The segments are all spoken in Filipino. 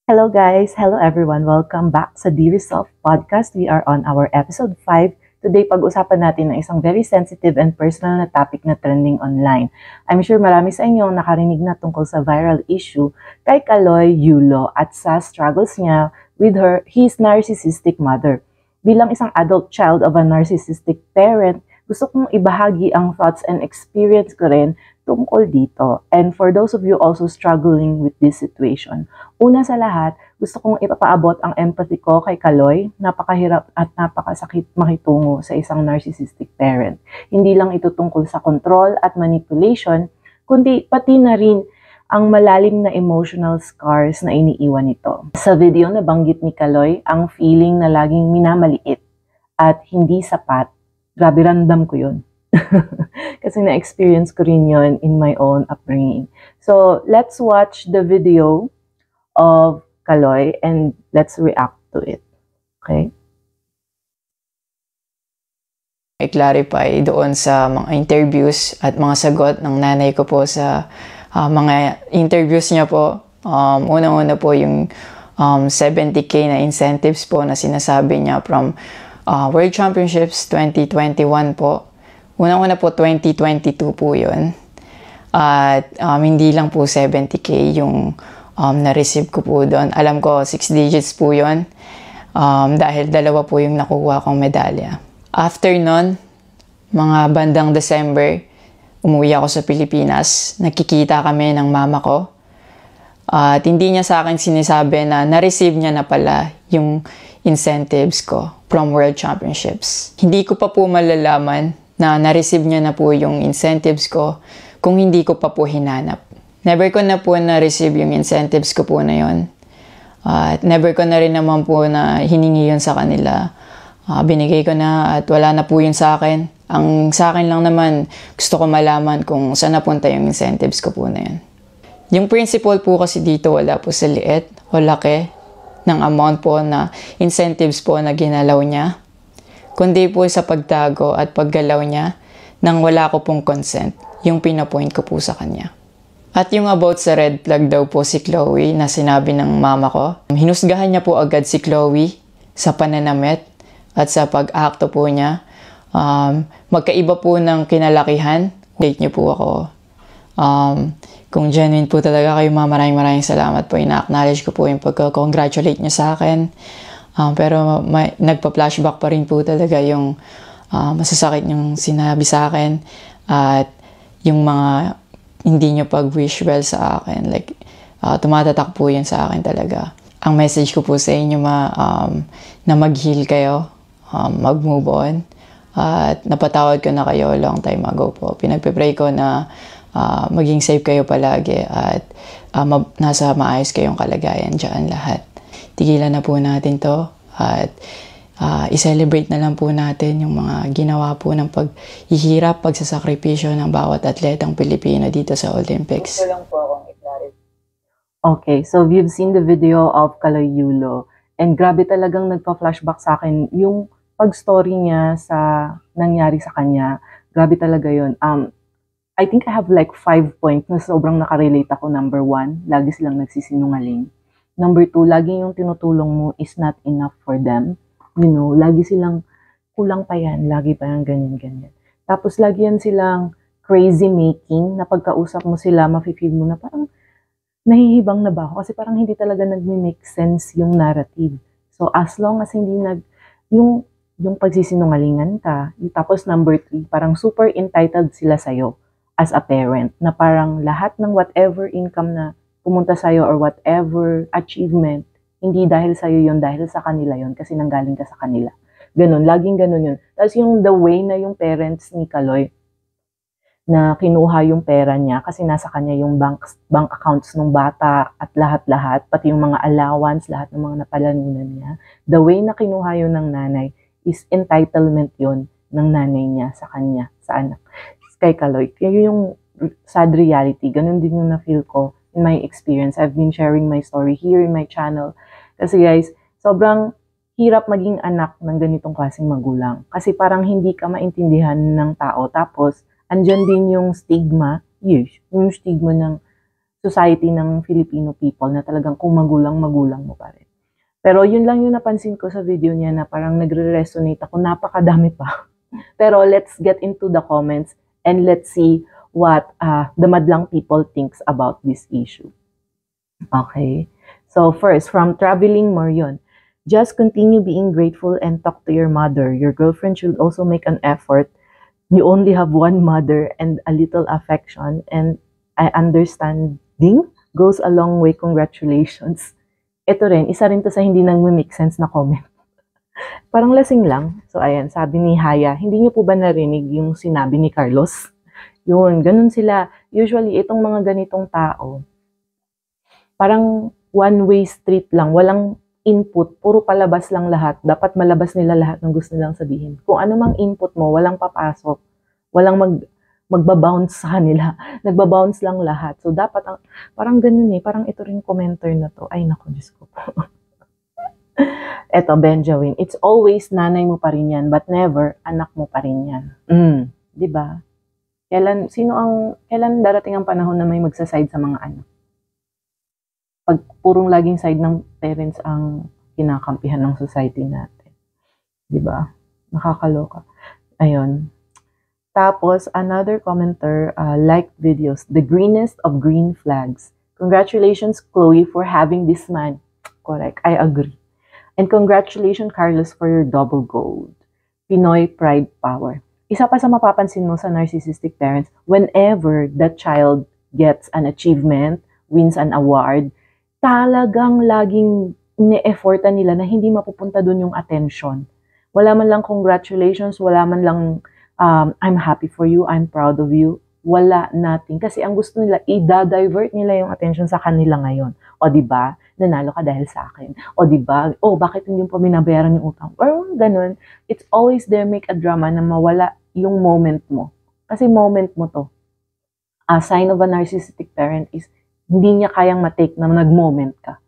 Hello guys! Hello everyone! Welcome back sa Dear Self Podcast. We are on our episode 5. Today, pag-usapan natin ng isang very sensitive and personal na topic na trending online. I'm sure marami sa inyo nakarinig na tungkol sa viral issue kay Kaloy Yulo at sa struggles niya with his narcissistic mother. Bilang isang adult child of a narcissistic parent, gusto kong ibahagi ang thoughts and experience ko rin tungkol dito. And for those of you also struggling with this situation, una sa lahat, gusto kong ipapaabot ang empathy ko kay Kaloy. Napakahirap at napakasakit makitungo sa isang narcissistic parent. Hindi lang ito tungkol sa control at manipulation, kundi pati na rin ang malalim na emotional scars na iniiwan nito. Sa video nabanggit ni Kaloy ang feeling na laging minamaliit at hindi sapat. Grabe, random ko yun. Kasi na-experience ko rin yun in my own upbringing. So, let's watch the video of Kaloy and let's react to it. Okay? I-clarify doon sa mga interviews at mga sagot ng nanay ko po sa mga interviews niya po. Unang-una po yung 70K na incentives po na sinasabi niya from World Championships 2021 po. Unang-una po 2022 po yun. At hindi lang po 70K yung na-receive ko po doon. Alam ko 6 digits po yun dahil dalawa po yung nakuha kong medalya. After nun, mga bandang December, umuwi ako sa Pilipinas. Nakikita kami ng mama ko. At hindi niya sa akin sinasabi na na-receive niya na pala yung incentives ko from World Championships. Hindi ko pa po malalaman na na-receive niya na po yung incentives ko kung hindi ko pa po hinanap. Never ko na po na-receive yung incentives ko po na yun. At never ko na rin naman po na hiningi yun sa kanila. Binigay ko na at wala na po yun sa akin. Ang sa akin lang naman, gusto ko malaman kung saan napunta yung incentives ko po na yun. Yung principle po kasi dito wala po sa liit o laki ng amount po na incentives po na ginalaw niya, kundi po sa pagtago at paggalaw niya nang wala ko pong consent, yung pinapoint ko po sa kanya. At yung about sa red flag daw po si Chloe na sinabi ng mama ko, hinusgahan niya po agad si Chloe sa pananamit at sa pag-akto po niya. Magkaiba po ng kinalakihan. Date niyo po ako. Kung genuine po talaga kayo, maraming salamat po. Ina-acknowledge ko po yung pagka-congratulate niyo sa akin. Pero nagpa-flashback pa rin po talaga yung masasakit yung sinabi sa akin at yung mga hindi nyo pag-wish well sa akin. Like, tumatatak po yun sa akin talaga. Ang message ko po sa inyo na mag-heal kayo, mag-move on. At napatawad ko na kayo long time ago po. Pinagpe-pray ko na maging safe kayo palagi at nasa maayos kayong kalagayan dyan lahat. Tigilan na po natin to at i-celebrate na lang po natin yung mga ginawa po ng paghihirap, pagsasakripisyo ng bawat atletang Pilipino dito sa Olympics. Gusto lang po akong i-clarify. Okay, so we've seen the video of Kaloy Yulo and grabe talagang nagpa-flashback sa akin yung pag-story niya sa nangyari sa kanya. Grabe talaga yun. I think I have like 5 points na sobrang nakarelate ako. Number 1, lagi silang nagsisinungaling. Number 2, lagi yung tinutulong mo is not enough for them. You know, lagi silang kulang pa yan, lagi pa yan, ganyan. Tapos lagi yan silang crazy making, na pagkausap mo sila, mafe-feel mo na parang nahihibang na ba ako? Kasi parang hindi talaga nagme-make sense yung narrative. So as long as hindi yung pagsisinungalingan ka, tapos number 3, parang super entitled sila sa'yo as a parent, na parang lahat ng whatever income na pumunta sa'yo or whatever achievement, hindi dahil sa'yo yun, dahil sa kanila yun, kasi nanggaling ka sa kanila. Ganun, laging ganun yun. Tapos yung the way na yung parents ni Kaloy, na kinuha yung pera niya, kasi nasa kanya yung bank accounts ng bata at lahat-lahat, pati yung mga allowance, lahat ng mga napalanunan niya, the way na kinuha yun ng nanay, is entitlement yun ng nanay niya sa kanya, sa anak. Kay Kaloy. Yun yung sad reality. Ganun din yung na-feel ko in my experience. I've been sharing my story here in my channel. Kasi guys, sobrang hirap maging anak ng ganitong klaseng magulang. Kasi parang hindi ka maintindihan ng tao. Tapos, andyan din yung stigma, yung stigma ng society ng Filipino people na talagang kung magulang mo pa rin. Pero yun lang yung napansin ko sa video niya na parang nagre-resonate ako, napakadami pa. Pero let's get into the comments and let's see what the madlang people thinks about this issue. Okay. So first, from Traveling Marion, just continue being grateful and talk to your mother. Your girlfriend should also make an effort. You only have one mother and a little affection and understanding goes a long way. Congratulations. Ito rin, isa rin to sa hindi nang make sense na comment. Parang lasing lang. So ayan, sabi ni Haya, hindi niyo po ba narinig yung sinabi ni Carlos? Yun, ganun sila. Usually, itong mga ganitong tao, parang one-way street lang, walang input, puro palabas lang lahat. Dapat malabas nila lahat ng gusto nilang sabihin. Kung ano mang input mo, walang papasok, walang magbabounce sa kanila. Nagbabounce lang lahat. So, dapat, parang ganun parang ito rin commenter na to. Ay, naku, Diyos ko po. Eto, Benjamin, it's always nanay mo pa rin yan, but never anak mo pa rin yan. Diba? Kailan darating ang panahon na may magsaside sa mga anak? Pag purong laging side ng parents ang kinakampihan ng society natin. Diba? Nakakaloka. Ayun. Tapos, another commenter liked videos, the greenest of green flags. Congratulations, Chloe, for having this man. Correct. I agree. And congratulations, Carlos, for your double gold. Pinoy pride power. Isa pa sa mapapansin mo sa narcissistic parents, whenever the child gets an achievement, wins an award, talagang laging ne-effortan nila na hindi mapupunta dun yung attention. Wala man lang congratulations, wala man lang I'm happy for you, I'm proud of you. Wala natin. Kasi ang gusto nila, i-divert nila yung attention sa kanila ngayon. O diba, nanalo ka dahil sa akin. O diba, bakit hindi mo pa binabayaran yung utang? Or ganun. It's always there make a drama na mawala yung moment mo. Kasi moment mo to. A sign of a narcissistic parent is hindi niya kayang matake na nag-moment ka.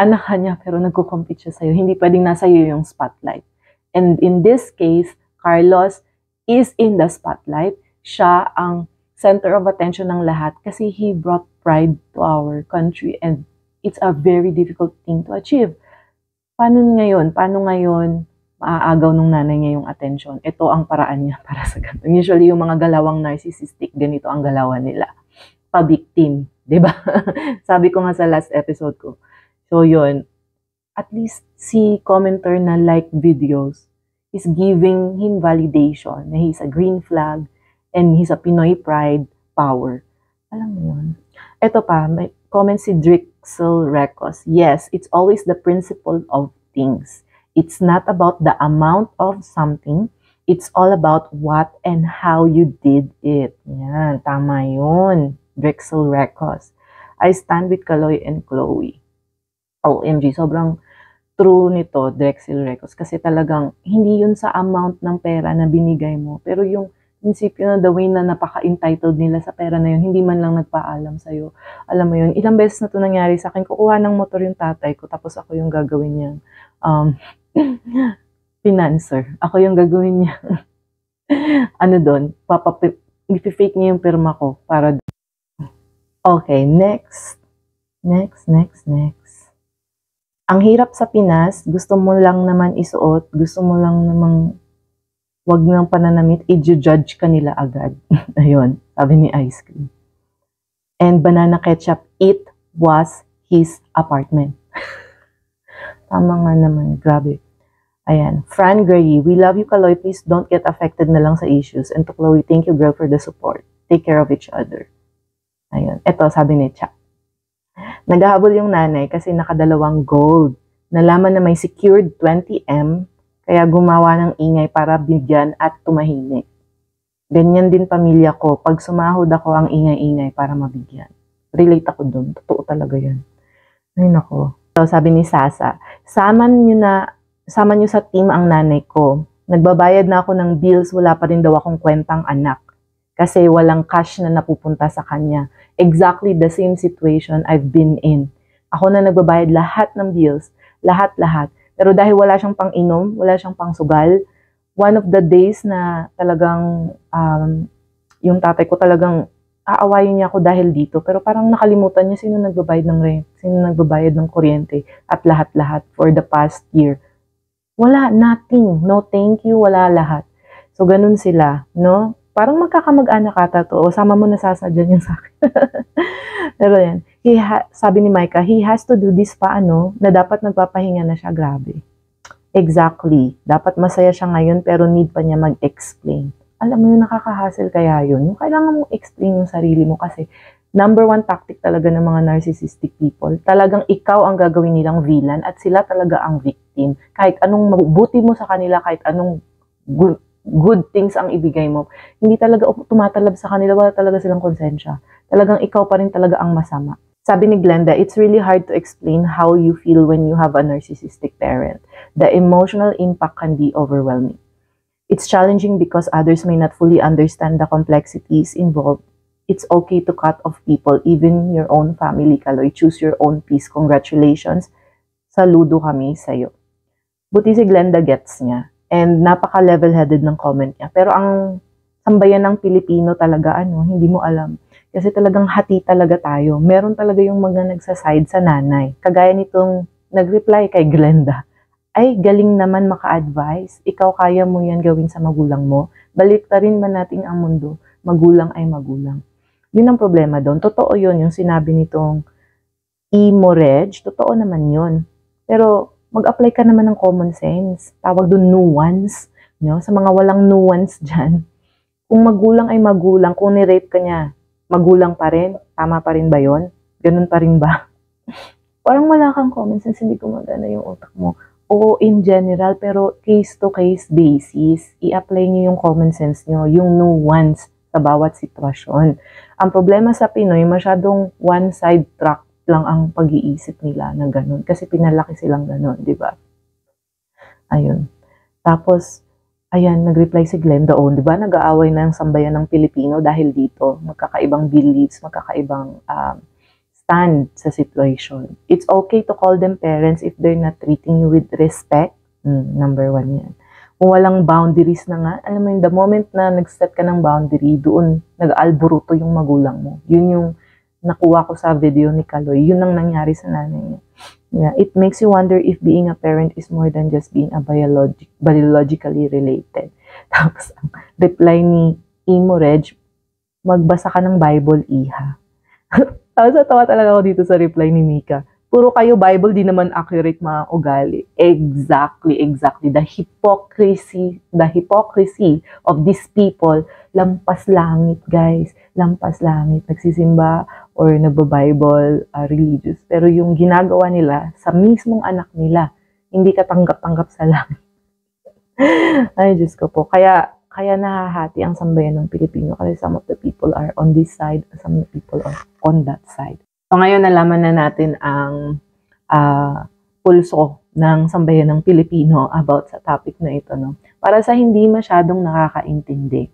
Anak ka niya pero nagko-compete siya sa'yo. Hindi pwedeng nasa iyo yung spotlight. And in this case, Carlos is in the spotlight. Siya ang center of attention ng lahat kasi he brought pride to our country and it's a very difficult thing to achieve. Paano ngayon maaagaw ng nanay niya yung attention? Ito ang paraan niya para sa ganito. Usually yung mga galawang narcissistic, ganito ang galawan nila. Pa-victim, di ba? Sabi ko nga sa last episode ko. So yun, at least si commenter na like videos is giving him validation na he's a green flag and he's a Pinoy pride power. Alam mo yun? Ito pa, may comment si Drixel Recos. Yes, it's always the principle of things. It's not about the amount of something. It's all about what and how you did it. Yan, tama yun. Drixel Recos. I stand with Kaloy and Chloe. OMG, sobrang true nito, Drixel Recos. Kasi talagang, hindi yun sa amount ng pera na binigay mo. Pero yung prinsipyo na the way na napaka-entitled nila sa pera na yun, hindi man lang nagpaalam sa'yo. Alam mo yun, ilang beses na ito nangyari sa akin, kukuha ng motor yung tatay ko, tapos ako yung gagawin niyang financer. Ako yung gagawin niya. Ano doon, ipifake niya yung pirma ko para. Okay, next. Ang hirap sa Pinas, gusto mo lang naman isuot, gusto mo lang namang wag ng pananamit, i-judge ka nila agad. Ayun, sabi ni Ice Cream. And banana ketchup, it was his apartment. Tama nga naman, grabe. Ayan, Fran Gray, we love you, Kaloy. Please don't get affected na lang sa issues. And to Chloe, thank you, girl, for the support. Take care of each other. Ayun, eto, sabi ni Cha. Naghahabol yung nanay kasi nakadalawang gold. Nalaman na may secured 20M, kaya gumawa ng ingay para bigyan at tumahimik. Ganyan din pamilya ko. Pag sumahod ako, ang ingay-ingay para mabigyan. Relate ako dun. Totoo talaga yan. Ay nako. So, sabi ni Sasa, sama nyo sa team ang nanay ko. Nagbabayad na ako ng bills, wala pa rin daw akong kwentang anak. Kasi walang cash na napupunta sa kanya. Exactly the same situation I've been in. Ako na nagbabayad lahat ng bills. Lahat. Pero dahil wala siyang pang-inom, wala siyang pang-sugal, one of the days na talagang yung tatay ko talagang aawayin niya ako dahil dito, pero parang nakalimutan niya sino nagbabayad ng rent, sino nagbabayad ng kuryente, at lahat-lahat for the past year. Wala, nothing, no thank you, wala lahat. So, ganun sila, no? Parang magkakamag-anak ata to, o sama mo nasasadyan yung sa akin. Pero yan, sabi ni Micah, he has to do this pa, na dapat nagpapahinga na siya, grabe. Exactly, dapat masaya siya ngayon, pero need pa niya mag-explain. Alam mo yung nakaka-hassle kaya yun. Yung kailangan mong explain yung sarili mo kasi number one tactic talaga ng mga narcissistic people. Talagang ikaw ang gagawin nilang villain at sila talaga ang victim. Kahit anong mabuti mo sa kanila, kahit anong good things ang ibigay mo, hindi talaga tumatalab sa kanila, wala talaga silang konsensya. Talagang ikaw pa rin talaga ang masama. Sabi ni Glenda, it's really hard to explain how you feel when you have a narcissistic parent. The emotional impact can be overwhelming. It's challenging because others may not fully understand the complexities involved. It's okay to cut off people, even your own family, Kaloy. Choose your own peace. Congratulations. Saludo kami sa'yo. Buti si Glenda gets niya. And napaka-level-headed ng comment niya. Pero ang sambayan ng Pilipino talaga, hindi mo alam. Kasi talagang hati talaga tayo. Meron talaga yung mga nagsaside sa nanay. Kagaya nitong nag-reply kay Glenda. Ay, galing naman maka-advise. Ikaw kaya mo yan gawin sa magulang mo. Baliktarin man natin ang mundo. Magulang ay magulang. Yun ang problema doon. Totoo yun, yung sinabi nitong Imorej. Totoo naman yun. Pero mag-apply ka naman ng common sense. Tawag doon nuance. Sa mga walang nuance dyan. Kung magulang ay magulang, kung ni-rape ka niya, magulang pa rin? Tama pa rin ba yun? Ganun pa rin ba? Parang wala kang common sense, hindi gumagana yung utak mo. O in general, pero case-to-case basis, i-apply nyo yung common sense nyo, yung nuance sa bawat sitwasyon. Ang problema sa Pinoy, masyadong one-side track lang ang pag-iisip nila na ganun. Kasi pinalaki silang ganun, di ba? Ayun. Tapos, ayan, nag-reply si Glenda, di ba? Nag-aaway na ang sambayan ng Pilipino dahil dito. Magkakaibang beliefs, magkakaibang stand sa situation. It's okay to call them parents if they're not treating you with respect. Number one yan. Kung walang boundaries na nga, alam mo yun, the moment na nag-set ka ng boundary, doon nag-alboruto yung magulang mo. Yun yung nakuha ko sa video ni Kaloy. Yun ang nangyari sa nanay niya. Yeah, it makes you wonder if being a parent is more than just being a biologically related. Tapos, ang reply ni Imorej, magbasa ka ng Bible, iha. Tawa talaga ako dito sa reply ni Mika. Puro kayo Bible, di naman accurate mga ugali. Exactly. The hypocrisy of these people, lampas langit, guys. Lampas langit. Nagsisimba or nagbo-Bible, religious. Pero yung ginagawa nila sa mismong anak nila, hindi ka tanggap-tanggap sa langit. Ay, Diyos ko po. Kaya nahahati ang sambayan ng Pilipino kasi some of the people are on this side, some of the people are on that side. So ngayon nalaman na natin ang pulso ng sambayan ng Pilipino about sa topic na ito. No? Para sa hindi masyadong nakakaintindi,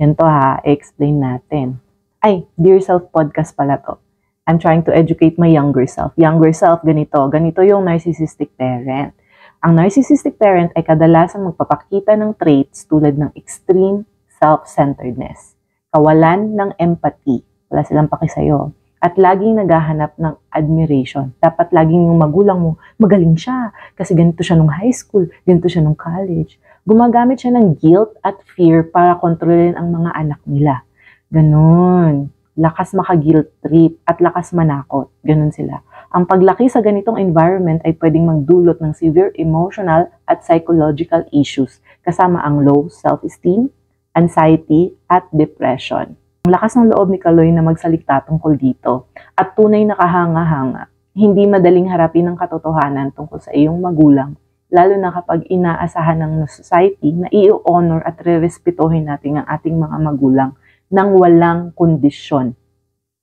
yan to explain natin. Ay, Dear Self Podcast pala to. I'm trying to educate my younger self. Younger self, ganito yung narcissistic parent. Ang narcissistic parent ay kadalasang magpapakita ng traits tulad ng extreme self-centeredness, kawalan ng empathy, wala silang paki sa'yo, at laging naghahanap ng admiration. Dapat laging yung magulang mo, magaling siya, kasi ganito siya nung high school, ganito siya nung college. Gumagamit siya ng guilt at fear para kontrolin ang mga anak nila. Ganon. Lakas maka-guilt trip at lakas manakot. Ganon sila. Ang paglaki sa ganitong environment ay pwedeng magdulot ng severe emotional at psychological issues kasama ang low self-esteem, anxiety, at depression. Ang lakas ng loob ni Kaloy na magsalita tungkol dito at tunay na kahanga-hanga, hindi madaling harapin ang katotohanan tungkol sa iyong magulang, lalo na kapag inaasahan ng society na i-honor at re-respetuhin natin ang ating mga magulang nang walang kondisyon.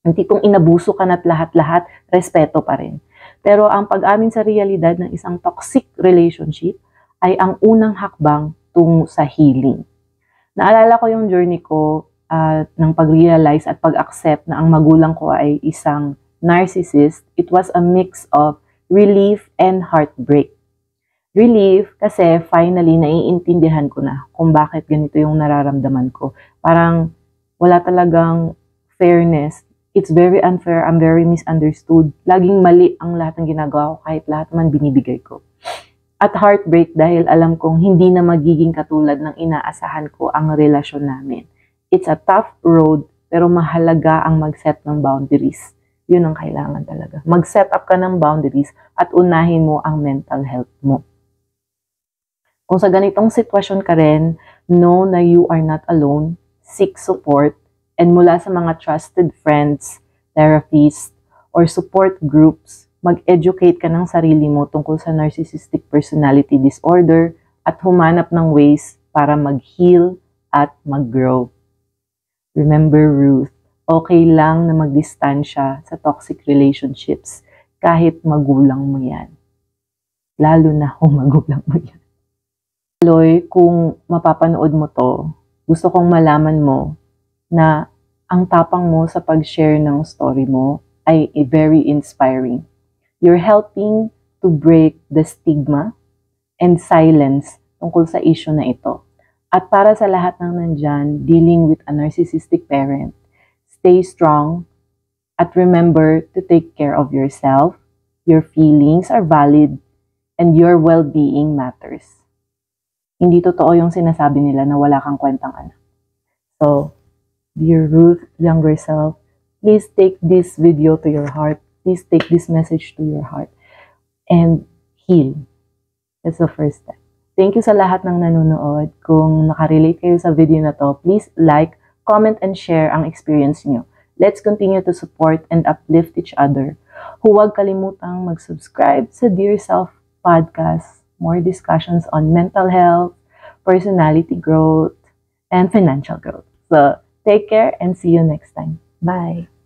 Hindi kung inabuso ka na't lahat-lahat, respeto pa rin. Pero ang pag-amin sa realidad ng isang toxic relationship ay ang unang hakbang tungo sa healing. Naalala ko yung journey ko ng pag-realize at pag-accept na ang magulang ko ay isang narcissist. It was a mix of relief and heartbreak. Relief kasi finally naiintindihan ko na kung bakit ganito yung nararamdaman ko. Parang wala talagang fairness. It's very unfair, I'm very misunderstood. Laging mali ang lahat ng ginagawa ko kahit lahat man binibigay ko. At heartbreak dahil alam kong hindi na magiging katulad ng inaasahan ko ang relasyon namin. It's a tough road, pero mahalaga ang mag-set ng boundaries. Yun ang kailangan talaga. Mag-set up ka ng boundaries at unahin mo ang mental health mo. Kung sa ganitong sitwasyon ka rin, know na you are not alone, seek support, and mula sa mga trusted friends, therapists, or support groups, mag-educate ka ng sarili mo tungkol sa narcissistic personality disorder at humanap ng ways para mag-heal at mag-grow. Remember, Ruth, okay lang na magdistansya sa toxic relationships kahit magulang mo yan. Lalo na kung magulang mo yan. Loy, kung mapapanood mo to, gusto kong malaman mo na ang tapang mo sa pag-share ng story mo ay very inspiring. You're helping to break the stigma and silence tungkol sa issue na ito. At para sa lahat ng nandyan dealing with a narcissistic parent, stay strong at remember to take care of yourself. Your feelings are valid and your well-being matters. Hindi totoo yung sinasabi nila na wala kang kwentang anak. So, dear Ruth, younger self, please take this video to your heart. Please take this message to your heart and heal. That's the first step. Thank you sa lahat ng nanonood. Kung nakarelate kayo sa video na to, please like, comment, and share ang experience nyo. Let's continue to support and uplift each other. Huwag kalimutang mag-subscribe sa Dear Self Podcast. More discussions on mental health, personality growth, and financial growth. So, take care and see you next time. Bye!